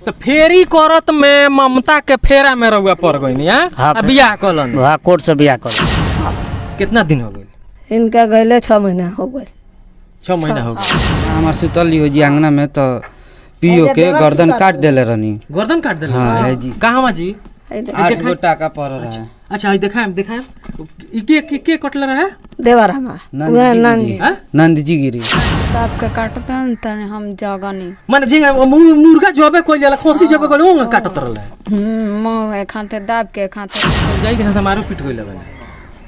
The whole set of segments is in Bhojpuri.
तो फेरी करत में ममता के फेरा में रहुआ पड़ गई बियाह कलन कोर्ट से बियाह कर। कितना दिन हो गए इनका गए 6 महीना हो गए। 6 महीना हो गए। हमार सुतल हो जी अंगना में तो पियो के गर्दन काट देले रहनी। गर्दन काट देले? हाँ जी। कहाँ जी? 8 गो टाका पड़ रहा है। अच्छा ये दिखाएं के कटले रहे देवर हमार नंद जी गिरी तब के काटते हैं तने हम जगनी माने जी मुर्गा जबे कोई जाला खोसी जबे कोई ओंगा काटत रहले मोह खाते दाब के खाते जाई के साथ मारो पीट गइल बने।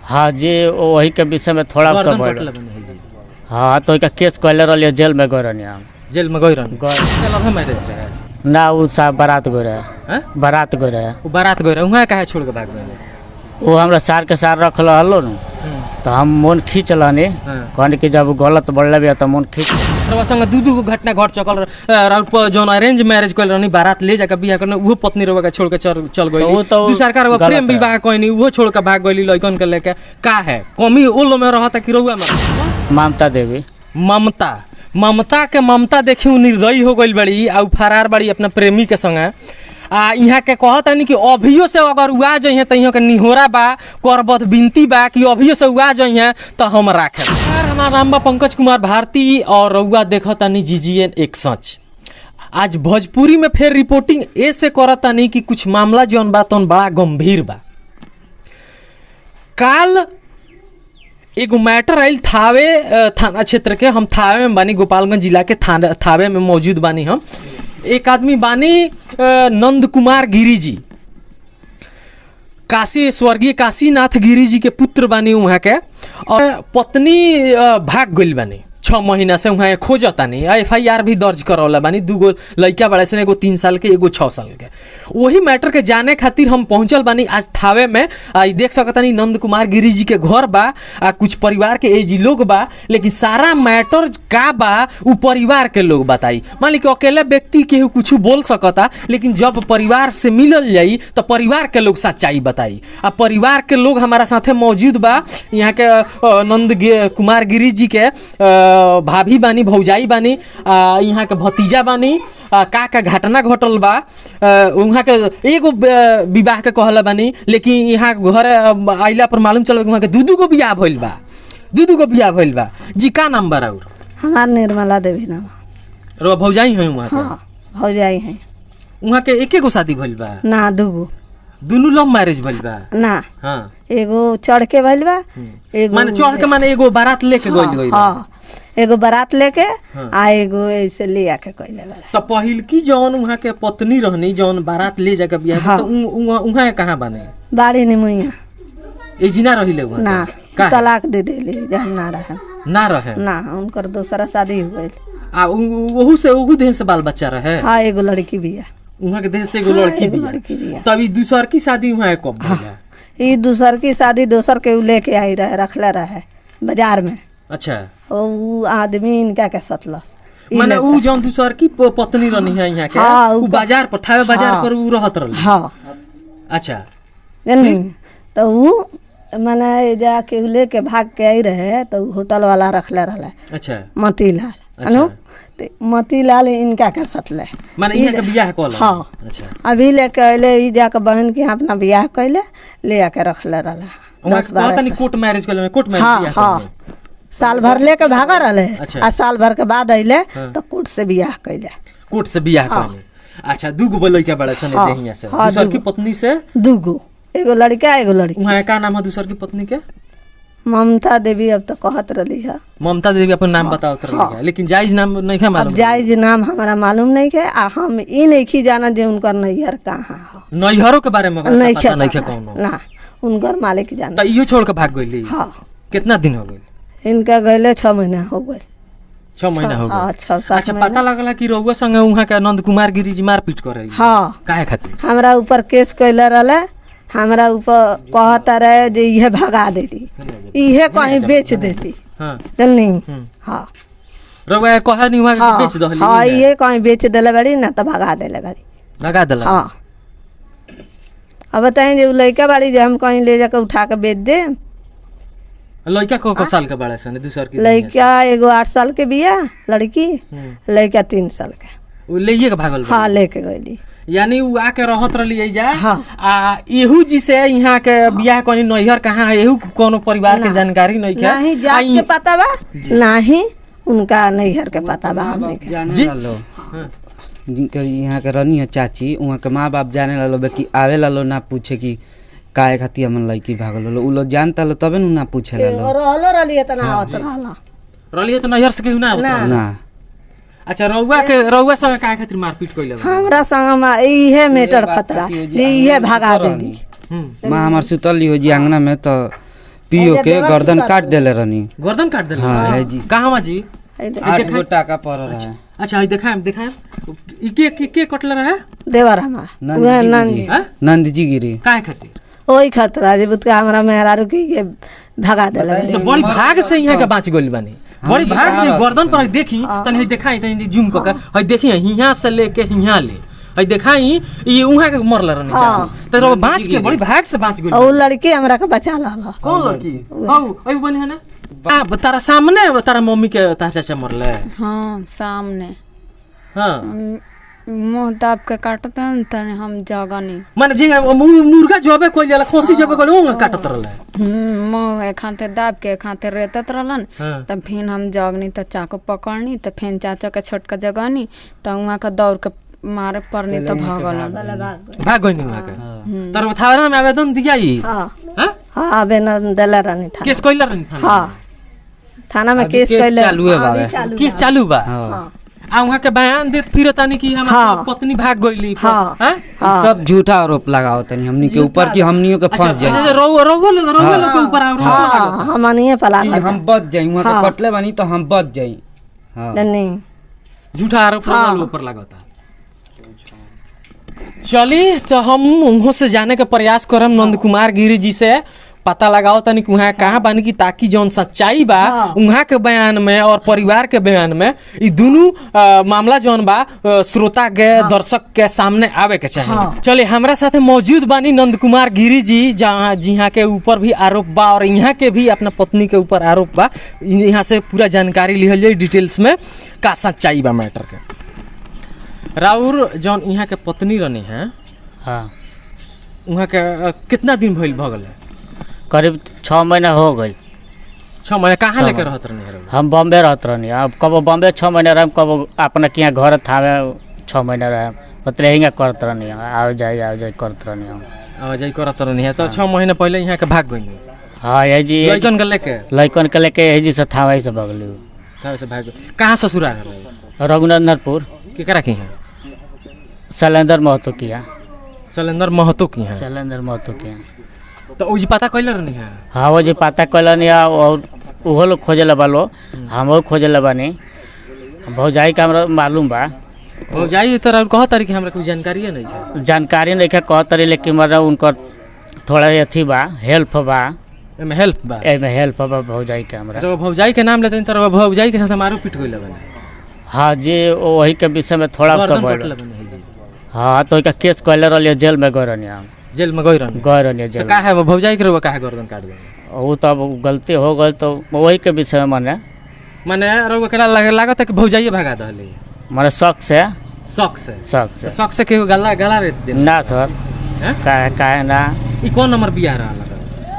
हाँ जी वही के विषय में थोड़ा सा कटले बने जी। हाँ तो का केस कहले रहलिए जेल में गए रहनी हम। जेल में गई रहनी लव मैरिज रहे ना उ सब बारात गए रहे। हैं बारात गए रहे। वो बारात गए रहे वहां काहे छोड़ के भाग गए? वो हमरा सार के सार रखल हलो न तो हम मन खींच लनी कहनी कि जब गलत बढ़ले भी तो मन खींच रवा संग दू गो घटना घट चकल और जोन अरेंज मैरिज कइल रहनी बारात ले जाके बियाह करने वो पत्नी रवा के छोड़ के चल गई तो सरकार वो प्रेम विवाह कहनी वो छोड़ के भाग गइली लइकन के लेके का है कमी ओलो में रहता कि रहुआ में? ममता देवी ममता के ममता देखी निर्दयी हो गई बड़ी आ फरार बड़ी अपना प्रेमी के संगे आ यहाँ के कहता नहीं कि अभियो से अगर उआ जाइए तो यहाँ के निहोरा बा करबत बिनती बा कि अभियो से उआ जाइए तो हम राखे। हमारा नाम बा पंकज कुमार भारती और रउआ देखता नहीं GGN एक सच। आज भोजपुरी में फिर रिपोर्टिंग ऐसे करता नहीं कि कुछ मामला जौन बा तौन बड़ा गंभीर बा। काल एगो मैटर आयल थावे थाना क्षेत्र के, हम थावे में बानी, गोपालगंज जिला के थावे में मौजूद बानी। हम एक आदमी बानी नंद कुमार गिरी जी, काशी स्वर्गीय काशीनाथ गिरी जी के पुत्र बानी वहाँ के, और पत्नी भाग गई बानी 6 महीना से वहाँ खोजता नहीं। FIR भी दर्ज करौला बानी। 2 गो लड़का बड़े से, एगो 3 साल के एगो 6 साल के। वही मैटर के जाने खातिर हम पहुँचल बानी आज थावे में। देख सकता नहीं नंद कुमार गिरी जी के घर बा, कुछ परिवार के एजी लोग बा, लेकिन सारा मैटर का बा उ परिवार के लोग बताई। मान ली कि अकेला व्यक्ति केहू कुछ बोल सकता, लेकिन जब परिवार से मिलल जाई तो परिवार के लोग सच्चाई बताई। आ परिवार के लोग हमारा साथे मौजूद बा। यहाँ के नंद कुमार गिरी जी के भाभी बानी, भौजाई बानी, यहाँ के भतीजा बानी। का घटना घटल बा वहाँ के एगो विवाह के कहला बानी, लेकिन यहाँ घर आइला पर मालूम चल वहाँ के 2 गो बियाह भइल बा। 2 गो बियाह भइल बा। जी का नाम बा और? हमार निर्मला देवी नाम। रो भौजाई हैं वहाँ के? हाँ भौजाई हैं। वहाँ के एके गो शादी भइल बा ना 2 गो? दुनू लव मैरिज भइल बा ना। हाँ एगो चढ़ के भइल बा, एगो माने चढ़ के माने एगो बारात लेके गइल। हाँ एगो बारात लेके आ एगो ऐसे ले आके कइले बा। तो पहिल की जौन वहाँ के पत्नी रहनी जौन बारात ले जाके बियाह तो वहाँ कहाँ बने? बाड़ी निमुइया एजिना रहिले वहाँ ना, तलाक दे देली जहन ना रहे ना, उनकर दूसरा शादी हो गइल। आ ओहू से ओहू देह से बाल बच्चा रहे? हाँ एगो लड़की बिया वहाँ के देह से एगो लड़की बिया। तभी दूसर की शादी वहाँ कब भइला? ई दूसर की शादी दोसर के लेके आई रहे, रखले रहे बाजार में। अच्छा वो आदमी इनका के सतलस माने उ जौन दूसर की पत्नी रहनी है यहाँ के? हाँ, उ बाजार पर थावे बाजार पर उ रहत रहल? हाँ अच्छा तो उ माने जाके लेके भाग के आई रहे तो होटल वाला रखले रहले। अच्छा मतीलाल। अच्छा तो मतीलाल इनका के सतले माने यहाँ के बियाह कल? हाँ अच्छा अभी लेके अइले ई जाके बहन के अपना बियाह कइले ले आके रखले रहले। 10-12 कोर्ट मैरिज कइले? Court marriage? हाँ साल भर लेके भागा रहले। आ साल भर के बाद अइले तो कोर्ट से बियाह कइले। कोर्ट से बियाह कइले? अच्छा 2 गो लड़का बड़ा सन देहिया से? दूसर की पत्नी से 2 गो, एगो लड़का एगो लड़की। वहाँ का नाम है दूसर की पत्नी के? ममता देवी। अब तो कहत रही है ममता देवी अपन नाम बताओ है, लेकिन जायज नाम नहीं है मालूम? जायज नाम हमारा मालूम नहीं है। आ हम ई नहीं जाना जे उनकर नैहर कहाँ है। नैहरों के बारे में नहीं है कौनो? ना उनकर मालिक जाना। तो इहो छोड़ के भाग गइली? हाँ। कितना दिन हो गइल? इनका गइले 6 महीना हो गइल। 6 महीना हो गइल? 6-7 अच्छा पता लगला कि रउआ संगे वहाँ के नंद कुमार गिरी जी मारपीट करे? हाँ काहे खातिर? हमरा ऊपर केस कइले रहले, हमरा ऊपर कहता रहे जे इहे भगा देती, इहे कहीं बेच देती। हाँ जल्दी। हाँ रउआ कहे नहीं वहाँ के बेच दहली? हाँ इहे कहीं बेच देले बड़ी ना तो भगा देले बड़ी। भगा देला? हाँ अब बताएं जे लड़का बाड़ी जे हम कहीं ले जाकर उठा के बेच दे। लड़का को साल के बड़ा सन दूसर की? लड़का एगो 8 साल के बिया, लड़की लड़का 3 साल के। उ लेइए के भागल बा। हाँ लेके गईली। यानी उ आके रहत रहली जा। हाँ। आ एहू जी से यहाँ के बियाह कोनी नैहर कहाँ है, एहू कोनो परिवार के जानकारी नहीं के। नहीं जात के पता बा, नहीं उनका नैहर के पता बा हमने के। जाने लालो जिनकर यहाँ के रहनी है चाची, वहाँ के माँ बाप जाने लालो बेकी आवे लालो ना पूछे कि काहे खातिर हमन लड़की भागल लो, उ लोग जानता लो तबे ना पूछे लालो। रहलो रहली इतना आवत रहला रहली तो नैहर से केहू ना आवत। ना अच्छा रउआ संगे काहे खातिर मारपीट कइले बा? हमरा संग में इहे मेटर खतरा, इहे भगा देली। माँ हमार सुतल हो जी अंगना में तो पियो के गर्दन काट देले रहनी। गर्दन काट देले? हाँ है जी। कहाँ जी? 8 गो टाका पड़ रहा है। अच्छा दिखाएम ई के कटले रहे? देवर हमार हैं? नंद जी गिरी। काहे खातिर? ओही खतरा जे बुतका हमरा मेहरारू के भगा देले। तो बड़ी भाग से यहाँ के बाँच गइल बानी। बड़ी भाग से गर्दन पर देखी तनी दिखाई तनी जूम क के हई देखी हियां से लेके हियां ले हई दिखाई ई उहा के मरले रहनी चाहिए। तो बाँच के बड़ी भाग से बाँच गइल। ओ लड़की हमरा के बचा लाला। कौन लड़की? हौ अई बनी है ना? तारा सामने तारा मम्मी के तारा चाचा मरले? हाँ सामने हाँ मुँह दाब के काटते हैं तने हम जगनी। माने जिंगा मुर्गा जबे कोई जाला खोसी जबे कोई वो काटत रहले। मुँह एक हाथे दाब के एक हाथे रेतत रहलन। हाँ। तब फिर हम जगनी तो चाकू पकड़नी तो फिर चाचा के छोटका जगनी तो वहाँ का दौड़ के मारे पड़नी तो भागलन। भाग गइनी वहां के। तर थाना में आवेदन दिया ई? हां हां हां आवेदन देले रहनी था। केस कइला रहनी थाना? हां थाना में केस कइले चालू है बाबे। केस चालू बा? हां आ वहां के बयान देत फिरतानी कि हमार पत्नी भाग गइली। हाँ। हैं? सब झूठा आरोप लगाओ तनी हमनी के ऊपर कि हमनियों के फंस जाए। अच्छा रोगो लोग के ऊपर आरोप हां हम नहीं पला कि हम बच जाई, वहां के कटले बानी तो हम बच जाई। हां नहीं झूठा आरोप लोग ऊपर लगाता। चली तो हम उन्हों से जाने के प्रयास करम नंद कुमार गिरी जी से पता लगाओ तनी वहाँ कहाँ बानी की, ताकि जौन सच्चाई बा वहाँ के बयान में और परिवार के बयान में ई दोनों मामला जौन बा श्रोता के दर्शक के सामने आवे के चाहिए। चले हमारा साथे मौजूद बानी नंद कुमार गिरी जी, जहाँ जिहाँ के ऊपर भी आरोप बा और यहाँ के भी अपना पत्नी के ऊपर आरोप बा। यहाँ से पूरा जानकारी लिहल जाए डिटेल्स में का सच्चाई बा मैटर के। राउर जौन यहाँ के पत्नी रहनी है, हाँ वहाँ के कितना दिन भइल भगल है? करीब 6 महीना हो गई। 6 महीना कहाँ लेके रहत रहनी है? हम बॉम्बे रहत रहनी। अब कब बॉम्बे 6 महीना रहे, कब अपने के यहाँ घर थावे 6 महीना रहे, मतलब यही करत रहनी। आओ जाए करत रहनी। हम आवाजाई करत रहनी है तो 6 महीना पहले यहाँ के भाग गई? हाँ यही जी लड़कन के लेके यही जी से थावे से भगली। से भाग कहाँ ससुराल है? रघुनंदनपुर। केकरा की है? शैलेंद्र महतो की है। शैलेंद्र महतो की है? शैलेंद्र महतो की है। तो वो जी पता कैले रहनी है? हाँ वो जी पता कैलनी और वो लोग खोजे बालो, हम खोजे बानी। भौजाई का हमरा मालूम बा। भौजाई तो कह तारी कि हमरा कोई जानकारी नहीं है? जानकारी नहीं है कह तारी, लेकिन मतलब उनका थोड़ा अथी बा, हेल्प बा। एमे हेल्प बा? एमे हेल्प बा भौजाई के हमरा। तो भौजाई के नाम लेते तो भौजाई के साथ मारो पीट गइल बने? हाँ जी वही के विषय में थोड़ा सा बोल। हाँ तो का केस कैले रही जेल में गए रहनी। हम जेल में गए रहनी जेल। तो का है भौजाई के रोवा काहे गर्दन काट देनी? वो तो अब गलती हो गई तो वही के विषय में माने रोवा केला लागत है कि भौजाई भगा दहली? माने शक से शक से के गला रेत दे ना सर। काहे ना? ई कौन नंबर बियाह रहल?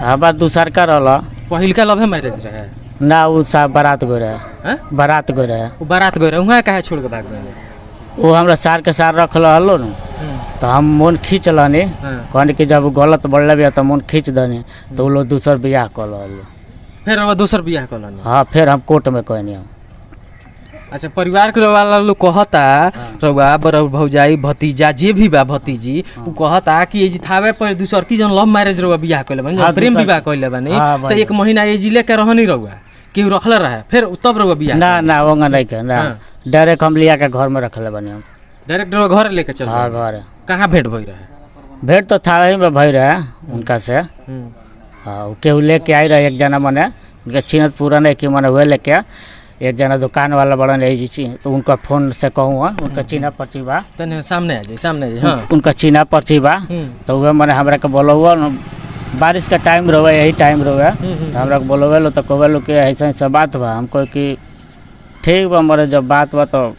हमार दूसर का रहल। पहिलका लव मैरिज रहे ना? वो सब बारात गए रहे। हैं? बारात गए रहे। वो बारात गए रहे वहाँ काहे छोड़ के भाग गए? वो हमरा सार के सार रखल हलो न, तो हम मन खींच लनी। कहनी कि जब गलत बढ़ले भी तो मन खींच दनी, तो वो लोग दूसर बियाह कर लो। फिर वो दूसर बियाह कर लो? हाँ फिर हम कोर्ट में कहनी। हम अच्छा परिवार के वाला लोग कहता रउआ बरौ भौजाई भतीजा जे भी बा भतीजी वो कहता कि ये थावे पर दूसर की जन लव मैरिज रउआ बियाह कइले बानी, प्रेम विवाह कइले बानी, तो 1 महीना ये जिले के रहनी रउआ केहू रखले रहे फिर तब रउआ बियाह? ना वंगा नहीं के ना, डायरेक्ट हम लिया के घर में रखले बानी। हम डायरेक्ट रउआ घर लेके चल? हाँ घर। कहाँ भेंट भई रहे? भेंट तो था ही में भई रहे उनका से। हाँ केहू लेके आई रहे एक जना, मने उनके चिन्हत पूरा नहीं कि मने हुए लेके एक जना दुकान वाला बड़ा नहीं जी, तो उनका फोन से कहूँ उनका चिन्हा पर्ची बा। तने सामने आ जाए। हाँ उनका चिन्हा पर्ची बा। तो वह मैंने हमरा के बोलो बारिश का टाइम रहे, यही टाइम रहे, तो हमरा के बोलो लो तो कहलो कि ऐसा ऐसा बात बा। हमको कि ठीक बा, हमारे जब बात बा तो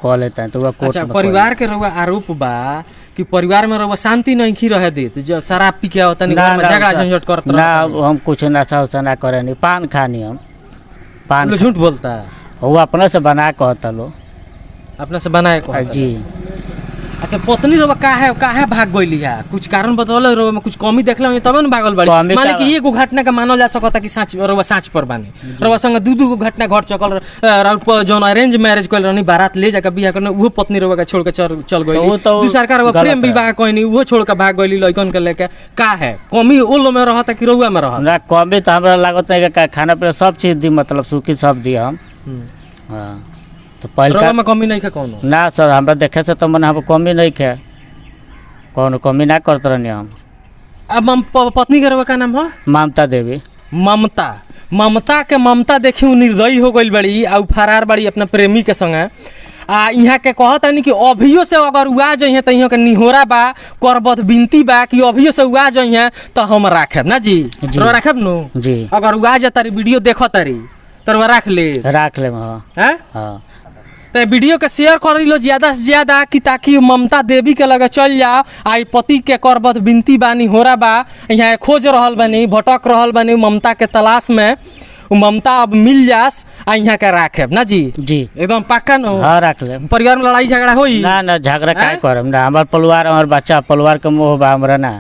कह लेता है तो वह कोर्ट अच्छा में परिवार के रउआ आरोप बा कि परिवार में रउआ शांति नहीं खी रहे देत जो शराब पी के आवता नहीं घर में झगड़ा झंझट करत ना हम कुछ नशा उशा ना करे नहीं पान खानी हम पान लोग झूठ बोलता है वो अपने से बना कहता लो अपने से बनाए को जी। अच्छा पत्नी रउआ काहे भाग गइली है कुछ कारण बतौले रउआ में कुछ कमी देखला तब न भागल बाड़ी कमी मान ली का- कि एगो घटना का मानल जा सकता कि साँच रउआ साँच पर बानी रउआ संग दू गो घटना घट चकल रउआ जौन अरेंज मैरिज कइल रहनी बारात ले जाके बियाह करने उहो पत्नी रउआ के छोड़ के चल गइली वो तो दूसरा का रउआ गलत प्रेम है। विवाह कइनी उहो छोड़ के भाग गइली लइकन के लेके का है कमी ओलो में रहता कि रउआ में रहता ना कमी तो हमरा लागत नहीं कि खाना पीना सब चीज़ दी मतलब सूखी सब दी हम हाँ तो पहले रउआ में कमी नहीं है कौनो ना सर हमरा देखे से तो मन हम कमी नहीं खे कौन कमी ना करते रहनी हम। अब पत्नी के रउआ का नाम है ममता देवी। ममता ममता देखी उ निर्दयी हो गई बड़ी आ उ फरार बड़ी अपना प्रेमी के संगे आ यहाँ के कहता नहीं कि अभियो से अगर उआ जइहे तो यहाँ के निहोरा बा करबत बिनती बा कि अभियो से उआ जइहे तो हम राखेब ना जी जी। रउआ राखेब नु जी अगर उआ जा तारी वीडियो देखो तारी तो रउआ राख ले राख ले हाँ हैं हाँ तो वीडियो के शेयर कर लो ज्यादा से ज्यादा कि ताकि ममता देवी के लगे चल जाओ आई पति के करबत बिनती बानी होरा बा यहाँ खोज रहल बानी भटक रहल बानी ममता के तलाश में उ ममता अब मिल जास आ यहाँ के राखेब ना जी जी एकदम पक्का न हो हाँ राख ले परिवार में लड़ाई झगड़ा होई ना ना झगड़ा काय हैं? करम ना हमार परिवार हमार बच्चा परिवार के मोह बा हमरा ना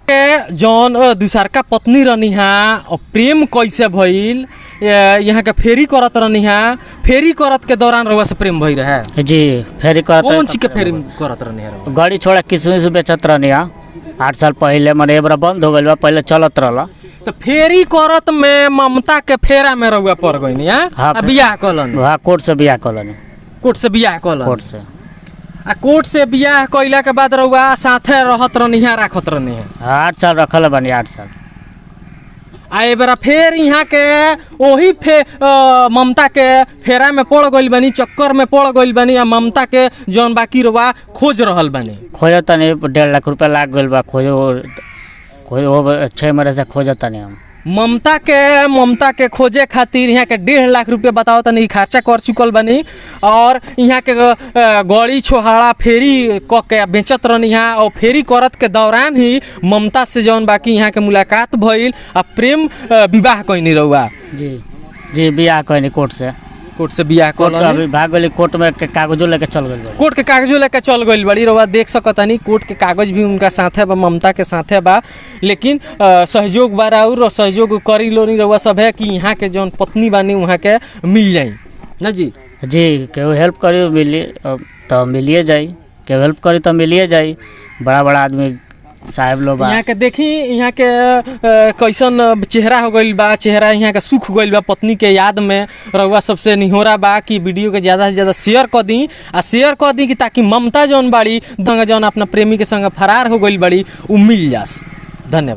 के जौन दूसरका पत्नी रहनी हा और प्रेम कैसे भइल यहाँ के फेरी करत रहनी हा फेरी करत के दौरान रउआ से प्रेम भई रहे जी फेरी कौन चीज के करता फेरी करत रहनी है रउआ? गाड़ी छोड़ा किसमिस बेचत रहनी हाँ 8 साल पहले मैंने एबरा बंद हो गइल बा पहले चलत रहला तो फेरी करत में ममता के फेरा में रउआ पड़ गई हाँ, बियाह कलन वहाँ कोर्ट से बियाह कलन कोर्ट से बियाह कलन कोर्ट से आ कोर्ट से बियाह कइला के बाद रउआ साथे रहत रहनी है राखत रहनी है 8 साल रखल बनी 8 साल आ एबरा फेर यहाँ के ओही ममता के फेरा में पड़ गइल बनी चक्कर में पड़ गइल बनी आ ममता के जौन बाकी रउआ खोज रहल बनी खोजता नहीं 1.5 लाख रुपया लाग गइल बा खोजो 6 महीने से खोजता नहीं हम ममता के खोजे खातिर यहाँ के 1.5 लाख रुपया बताओ तनी खर्चा कर चुकल बनी और यहाँ के गड़ी छोहाड़ा फेरी क के बेचत रहनी यहाँ और फेरी करत के दौरान ही ममता से जौन बाकी यहाँ के मुलाकात भइल आ प्रेम विवाह कइनी रउआ जी जी बियाह कहनी कोर्ट से बियाह कोर्ट कइल अभी भाग गइली कोर्ट में के कागजों लेके चल गइल बा कोर्ट के कागजों लेके चल गइल बड़ी रउआ देख सकतानी कोर्ट के कागज भी उनका साथे बा ममता के साथे बा लेकिन सहयोग बा और सहयोग करी लोनी रउआ सब है कि यहाँ के जौन पत्नी बानी वहाँ के मिल जाई ना जी जी केहू हेल्प करी मिली तो मिलिए जाई केहू हेल्प करी तो मिलिए जाई बड़ा बड़ा आदमी साहब लोग बा यहाँ के देखी यहाँ के कैसन चेहरा हो गइल बा चेहरा यहाँ के सुख गइल बा पत्नी के याद में रउआ सबसे निहोरा बा कि वीडियो के ज़्यादा से ज़्यादा शेयर कर दी आ शेयर कर दी कि ताकि ममता जौन बाड़ी जौन अपना प्रेमी के संग फरार हो गइल बाड़ी उ मिल जास धन्यवाद।